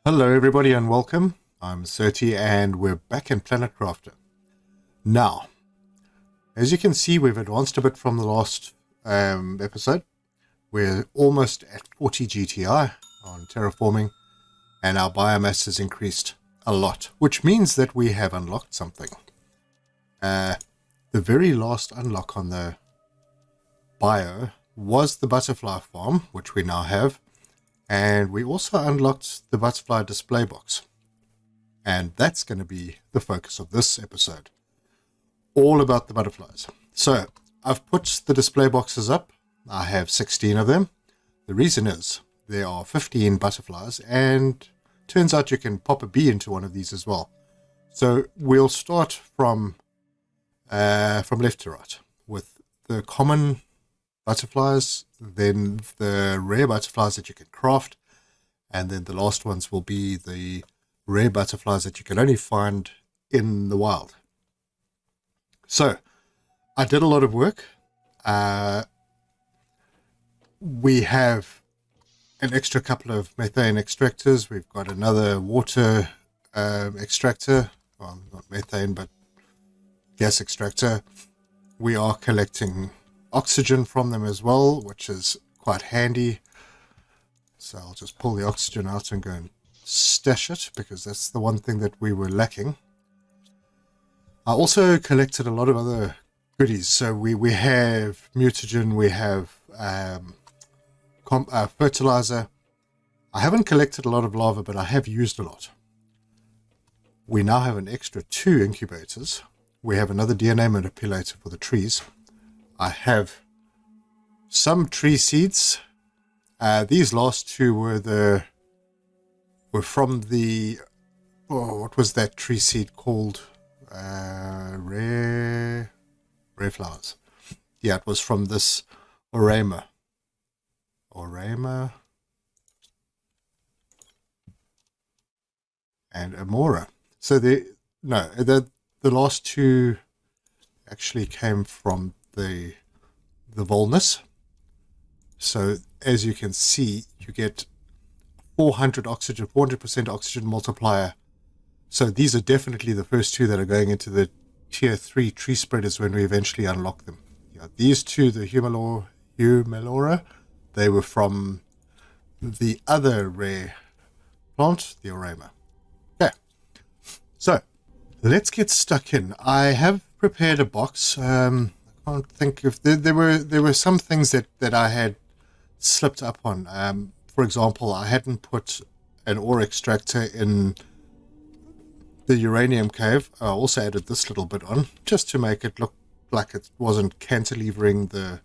Hello everybody and welcome. I'm Serti and we're back in Planet Crafter. Now, as you can see, we've advanced a bit from the last episode. We're almost at 40 GTI on terraforming and our biomass has increased a lot, which means that we have unlocked something. The very last unlock on the bio was the butterfly farm, which we now have. And we also unlocked the butterfly display box. And that's going to be the focus of this episode. All about the butterflies. So, I've put the display boxes up. I have 16 of them. The reason is, there are 15 butterflies, and turns out you can pop a bee into one of these as well. So, we'll start from left to right, with the common butterflies, then the rare butterflies that you can craft, and then the last ones will be the rare butterflies that you can only find in the wild. So, I did a lot of work. We have an extra couple of methane extractors. We've got another water extractor. Well, not methane, but gas extractor. We are collecting oxygen from them as well, which is quite handy. So I'll just pull the oxygen out and go and stash it, because that's the one thing that we were lacking. I also collected a lot of other goodies. So we have mutagen, we have fertilizer. I haven't collected a lot of lava, but I have used a lot. We now have an extra 2 incubators. We have another DNA manipulator for the trees. I have some tree seeds. These last 2 were from the what was that tree seed called? Rare flowers. Yeah, it was from this Orama and Amora. So the last 2 actually came from the Volnus. So as you can see, you get 400% oxygen multiplier. So these are definitely the first 2 that are going into the tier 3 tree spreaders when we eventually unlock them. Yeah, these 2, the Humalora, they were from the other rare plant, the Orama. Okay, so let's get stuck in. I have prepared a box. I can't think if there were some things that I had slipped up on. For example, I hadn't put an ore extractor in the uranium cave. I also added this little bit on just to make it look like it wasn't cantilevering the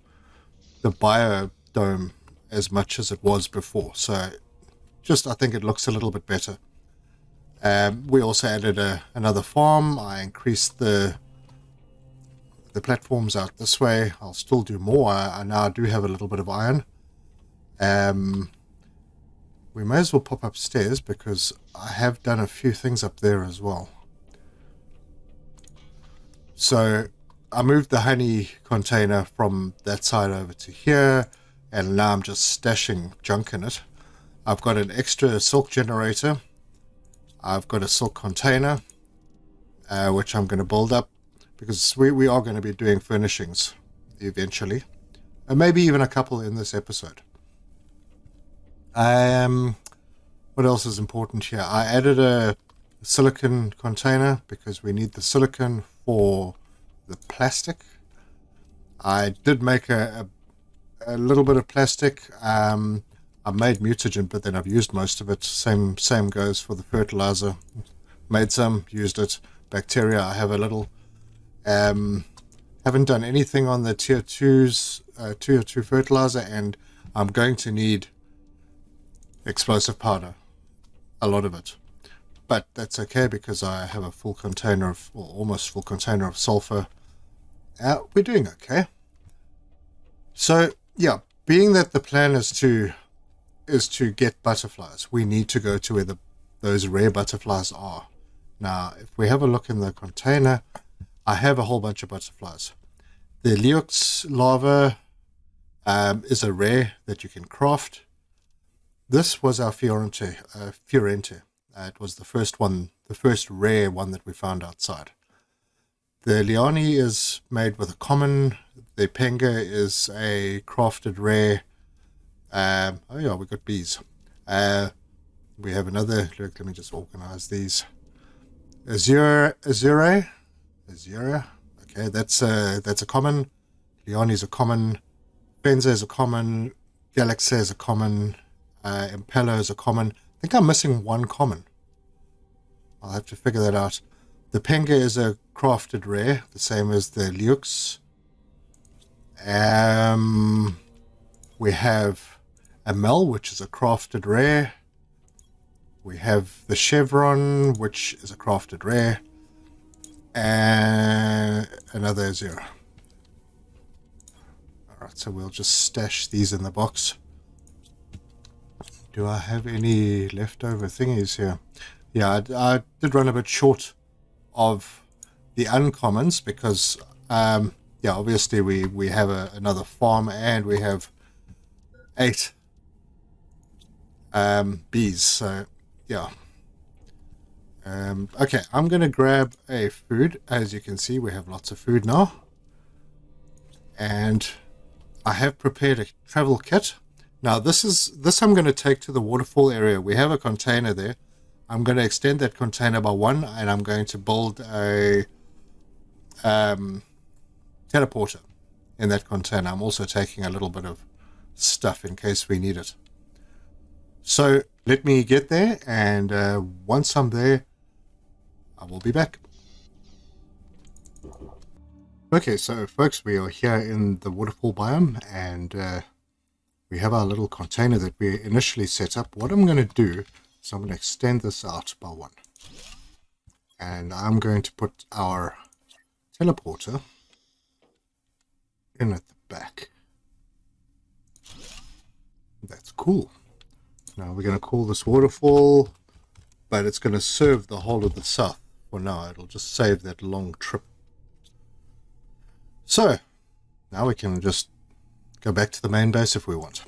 biodome as much as it was before. So just I think it looks a little bit better. We also added another farm. I increased the platforms out this way. I'll still do more. I now do have a little bit of iron. We may as well pop upstairs because I have done a few things up there as well. So I moved the honey container from that side over to here, and now I'm just stashing junk in it. I've got an extra silk generator. I've got a silk container, which I'm going to build up, because we are going to be doing furnishings eventually, and maybe even a couple in this episode. What else is important here? I added a silicon container because we need the silicon for the plastic. I did make a little bit of plastic. I made mutagen, but then I've used most of it. Same goes for the fertilizer. Made some, used it. Bacteria, I have a little. Haven't done anything on the tier 2 fertilizer, and I'm going to need explosive powder, a lot of it, but that's okay because I have a full container of, or almost full container of sulfur. We're doing okay. So yeah, being that the plan is to get butterflies, we need to go to where those rare butterflies are. Now if we have a look in the container, I have a whole bunch of butterflies. The Leox larva is a rare that you can craft. This was our Fiorente. It was the first one, the first rare one that we found outside. The Leone is made with a common. The Penga is a crafted rare. Oh yeah, we got bees. We have another. Look, let me just organize these. Azure. Okay, that's a common. Leone is a common. Benza is a common. Galaxy is a common. Impello is a common. I think I'm missing one common. I'll have to figure that out. The Penga is a crafted rare, the same as the Leux. We have a Mel, which is a crafted rare. We have the Chevron, which is a crafted rare. And another 0. Alright, so we'll just stash these in the box. Do I have any leftover thingies here? Yeah, I did run a bit short of the uncommons because, yeah, obviously we have another farm and we have 8 bees. So, yeah. Okay, I'm going to grab a food. As you can see, we have lots of food now. And I have prepared a travel kit. Now, this I'm going to take to the waterfall area. We have a container there. I'm going to extend that container by 1, and I'm going to build a teleporter in that container. I'm also taking a little bit of stuff in case we need it. So let me get there, and once I'm there, I will be back. Okay, so folks, we are here in the waterfall biome, and we have our little container that we initially set up. What I'm going to do is I'm going to extend this out by 1. And I'm going to put our teleporter in at the back. That's cool. Now we're going to call this waterfall, but it's going to serve the whole of the south for now. It'll just save that long trip. So, now we can just go back to the main base if we want.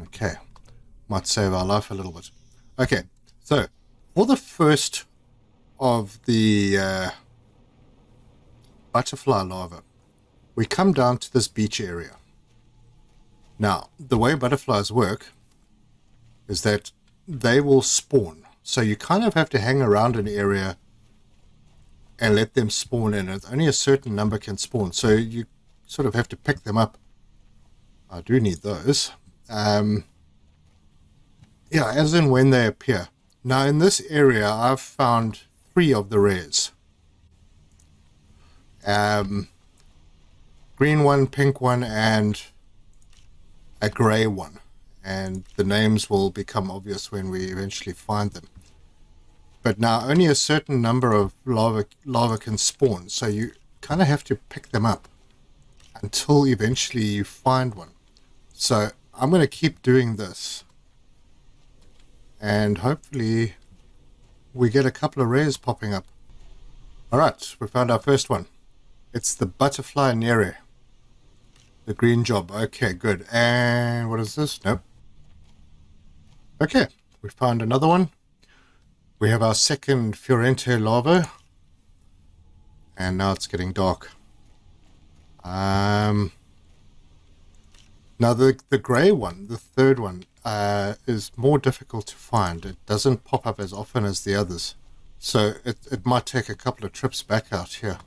Okay, might save our life a little bit. Okay, so for the first of the butterfly larvae, we come down to this beach area. Now, the way butterflies work is that they will spawn. So you kind of have to hang around an area and let them spawn in. And only a certain number can spawn. So you sort of have to pick them up. I do need those. Yeah, as in when they appear. Now in this area, I've found 3 of the rares. Green one, pink one, and a grey one. And the names will become obvious when we eventually find them. But now only a certain number of larvae can spawn, so you kind of have to pick them up until eventually you find one. So I'm going to keep doing this. And hopefully we get a couple of rares popping up. Alright, we found our first one. It's the butterfly nere. The green job. Okay, good. And what is this? Nope. Okay, we found another one. We have our second Fiorente larva. And now it's getting dark. Now the grey one, the third one, is more difficult to find. It doesn't pop up as often as the others. So it might take a couple of trips back out here.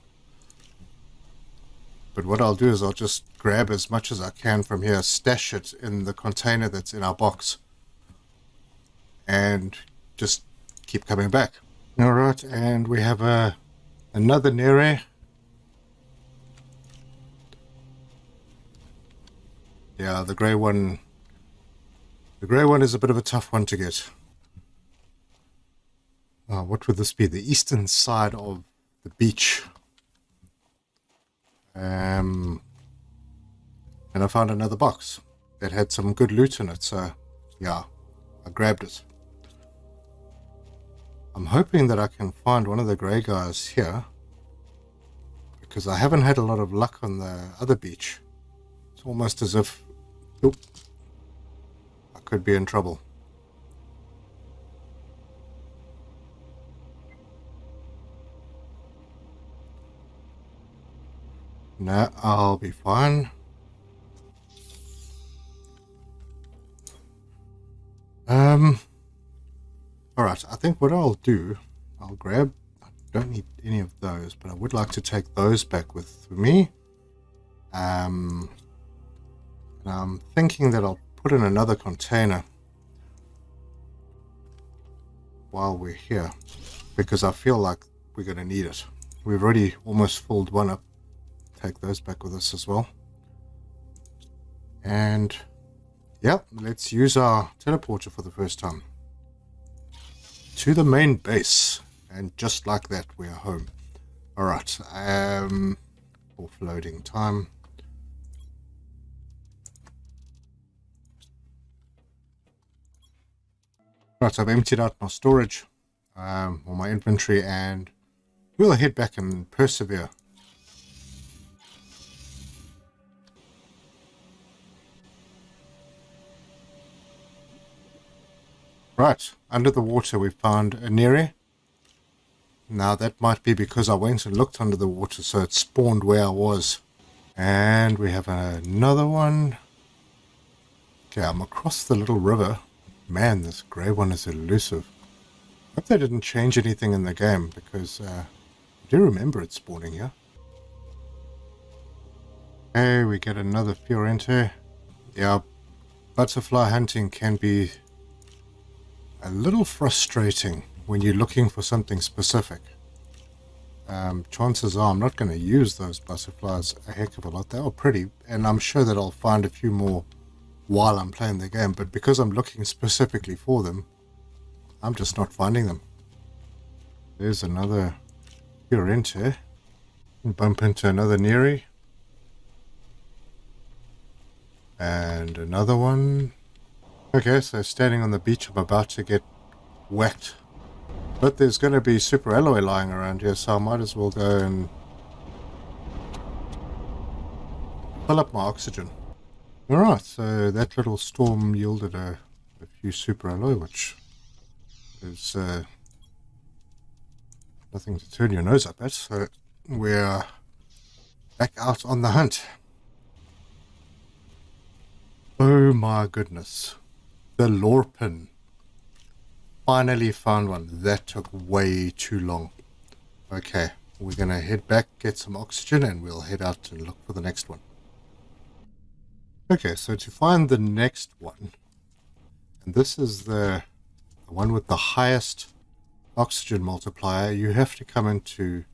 But what I'll do is I'll just grab as much as I can from here, stash it in the container that's in our box, and just keep coming back. Alright, and we have another nere. Yeah, the grey one is a bit of a tough one to get. What would this be? The eastern side of the beach. And I found another box that had some good loot in it, so yeah, I grabbed it. I'm hoping that I can find one of the grey guys here, because I haven't had a lot of luck on the other beach. It's almost as if I could be in trouble. No, I'll be fine. Alright, I think what I'll do, I'll grab, I don't need any of those, but I would like to take those back with me. And I'm thinking that I'll put in another container while we're here, because I feel like we're going to need it. We've already almost filled one up. Take those back with us as well. And yeah, let's use our teleporter for the first time to the main base, and just like that we are home. Alright, offloading time. Right, so I've emptied out my storage, or my inventory, and we'll head back and persevere. Right, under the water we found a Neri. Now that might be because I went and looked under the water, so it spawned where I was. And we have another one. Okay, I'm across the little river. Man, this grey one is elusive. Hope they didn't change anything in the game, because I do remember it spawning here. Okay, we get another Fiorente. Yeah, butterfly hunting can be a little frustrating when you're looking for something specific. Chances are I'm not going to use those butterflies a heck of a lot. They are pretty, and I'm sure that I'll find a few more while I'm playing the game, but because I'm looking specifically for them, I'm just not finding them. There's another Fiorente. Bump into another Neri. And another one. Okay, so standing on the beach, I'm about to get whacked. But there's going to be super alloy lying around here, so I might as well go and fill up my oxygen. Alright, so that little storm yielded a few super alloy, which is nothing to turn your nose up at. So we're back out on the hunt. Oh my goodness. The Lorpin. Finally found one. That took way too long. Okay, we're going to head back, get some oxygen, and we'll head out and look for the next one. Okay, so to find the next one, and this is the one with the highest oxygen multiplier, you have to come into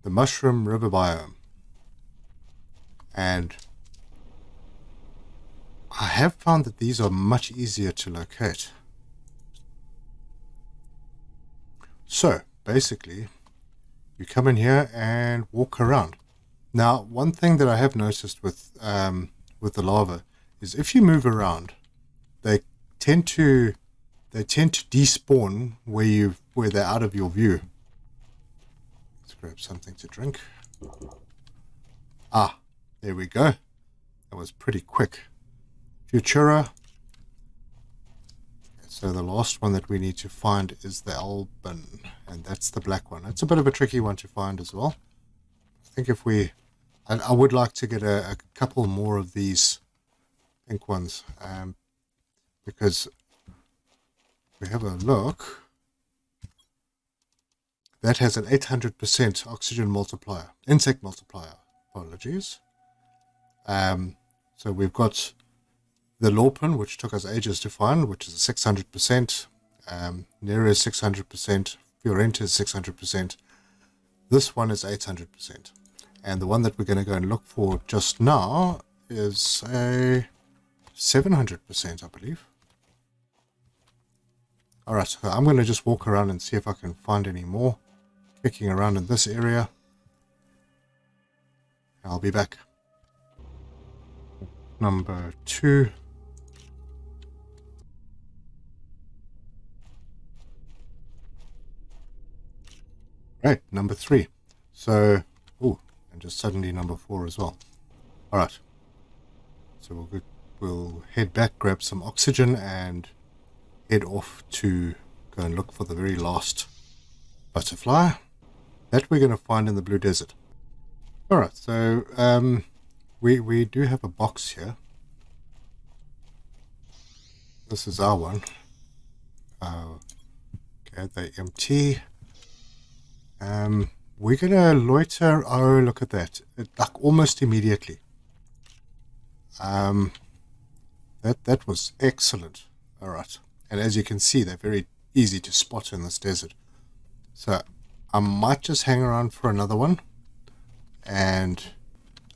the Mushroom River biome. And I have found that these are much easier to locate. So, basically, you come in here and walk around. Now, one thing that I have noticed with the lava is if you move around, they tend to despawn where they're out of your view. Let's grab something to drink. Ah, there we go. That was pretty quick. Futura. So the last one that we need to find is the Albin, and that's the black one. It's a bit of a tricky one to find as well. I think if we... I would like to get a couple more of these pink ones, because we have a look. That has an 800% oxygen multiplier, insect multiplier. Apologies. So we've got the Lorpin, which took us ages to find, which is 600%. Nera is 600%. Fiorente is 600%. This one is 800%. And the one that we're going to go and look for just now is a 700%, I believe. Alright, so I'm going to just walk around and see if I can find any more. Kicking around in this area. I'll be back. Number 2. Right, number 3. So, and just suddenly number 4 as well. Alright. So we'll head back, grab some oxygen, and head off to go and look for the very last butterfly. that we're going to find in the Blue Desert. Alright, so we do have a box here. This is our one. Okay, they empty. We're going to loiter. Oh, look at that. Like almost immediately. That was excellent. Alright. And as you can see, they're very easy to spot in this desert. So I might just hang around for another one. And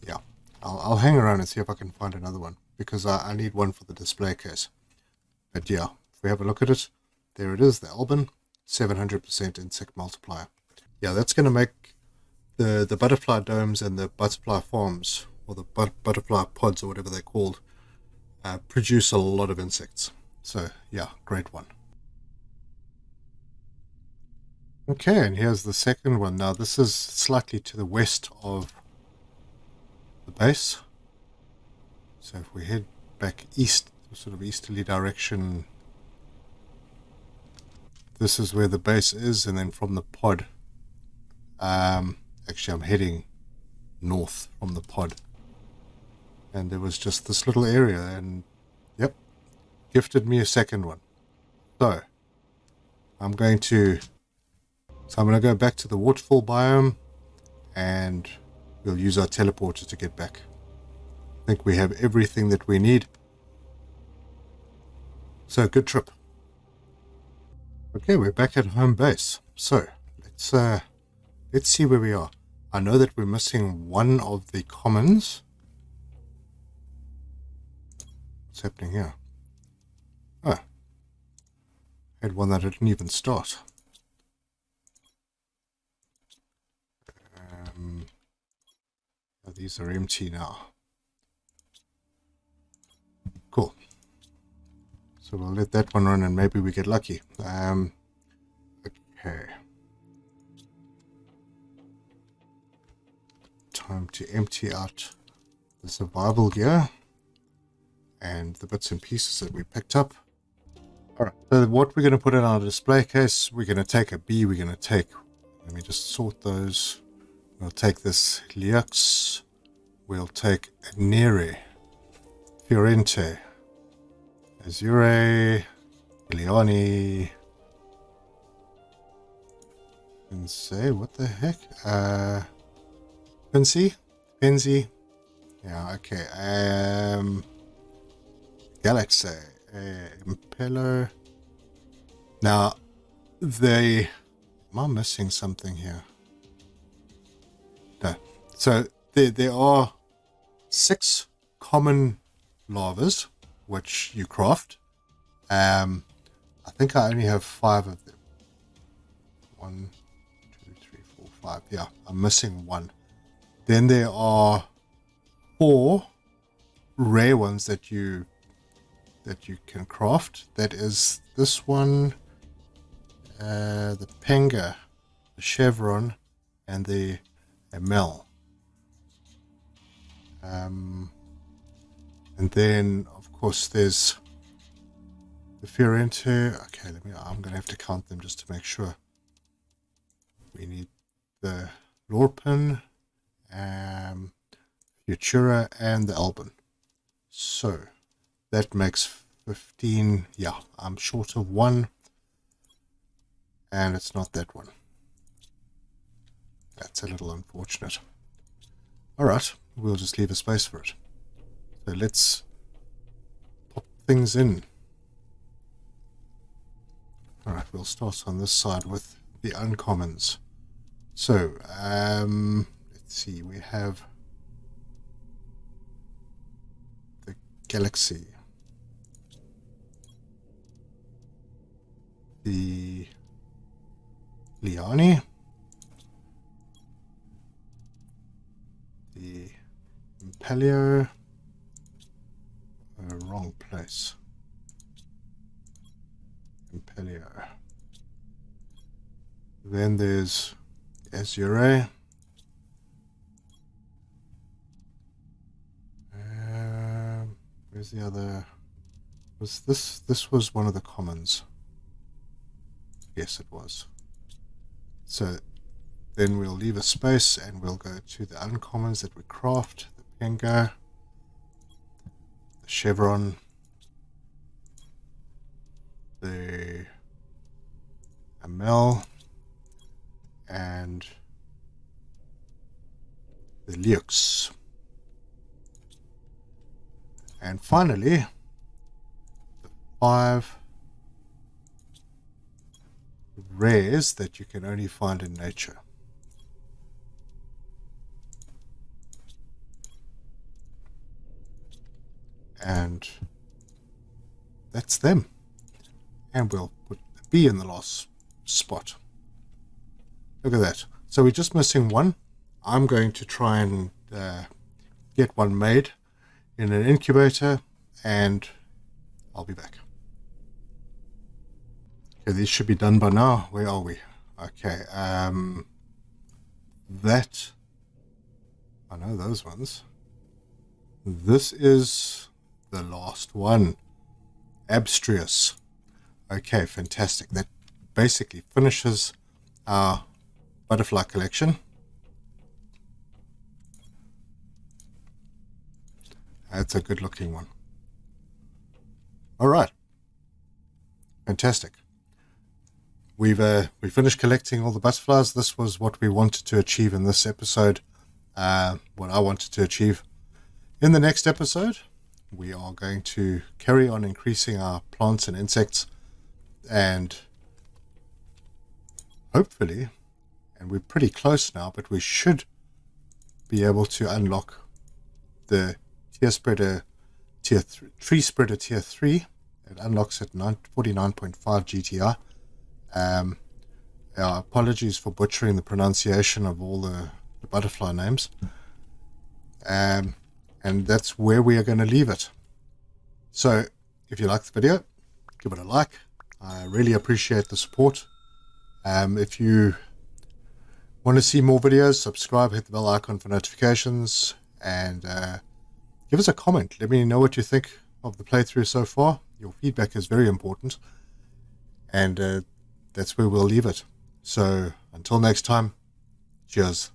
yeah, I'll hang around and see if I can find another one. Because I need one for the display case. But yeah, if we have a look at it, there it is, the Albin. 700% insect multiplier. Yeah, that's going to make the butterfly domes and the butterfly farms, or the butterfly pods, or whatever they're called, produce a lot of insects. So yeah, great one. Okay, and here's the second one. Now this is slightly to the west of the base. So if we head back east, sort of easterly direction, this is where the base is, and then from the pod, actually I'm heading north from the pod, and there was just this little area, and yep, gifted me a second one. So I'm going to go back to the waterfall biome, and we'll use our teleporter to get back. I think we have everything that we need. So good trip. Okay, we're back at home base. So let's see where we are. I know that we're missing one of the commons. What's happening here? Oh, I had one that didn't even start. These are empty now. Cool. So we'll let that one run and maybe we get lucky. Okay. Time to empty out the survival gear and the bits and pieces that we picked up. Alright, so what we're going to put in our display case, we're going to take a bee, we're going to take, let me just sort those. We'll take this Liux, we'll take Nere, Fiorente, Azure, Leone, and say, what the heck? Penzi, yeah, okay, Galaxy, Impeller. Now, am I missing something here? No. So, there are 6 common larvas, which you craft. I think I only have 5 of them. 1, 2, 3, 4, 5. Yeah, I'm missing 1. Then there are 4 rare ones that you can craft. That is this one, the Penga, the Chevron, and the Emel. And then, of course, there's the Fiorente. Okay, I'm going to have to count them just to make sure. We need the Lorpin, Futura, and the Albin. So, that makes 15. Yeah, I'm short of 1. And it's not that one. That's a little unfortunate. Alright, we'll just leave a space for it. So let's pop things in. Alright, we'll start on this side with the uncommons. So, let's see, we have the Galaxy, the Liani, the Impelio, wrong place, Impelio. Then there's Azure, where's the other? Was this was one of the commons? Yes, it was. So then we'll leave a space and we'll go to the uncommons that we craft, the penga, the chevron, the amel, and the leux. And finally, the 5 rares that you can only find in nature. And that's them. And we'll put the B in the last spot. Look at that. So we're just missing one. I'm going to try and get one made in an incubator, and I'll be back. Okay, these should be done by now. Where are we? Okay, that, I know those ones. This is the last one. Abstruse. Okay, fantastic. That basically finishes our butterfly collection. That's a good looking one. All right. Fantastic. We finished collecting all the butterflies. This was what we wanted to achieve in this episode. What I wanted to achieve. In the next episode, we are going to carry on increasing our plants and insects, and hopefully, and we're pretty close now, but we should be able to unlock the tier spreader tree spreader tier 3. It unlocks at 49.5 GTI. Our apologies for butchering the pronunciation of all the butterfly names. And that's where we are going to leave it. So if you like the video, give it a like. I really appreciate the support. If you want to see more videos, subscribe, hit the bell icon for notifications, and give us a comment. Let me know what you think of the playthrough so far. Your feedback is very important. And that's where we'll leave it. So until next time, cheers.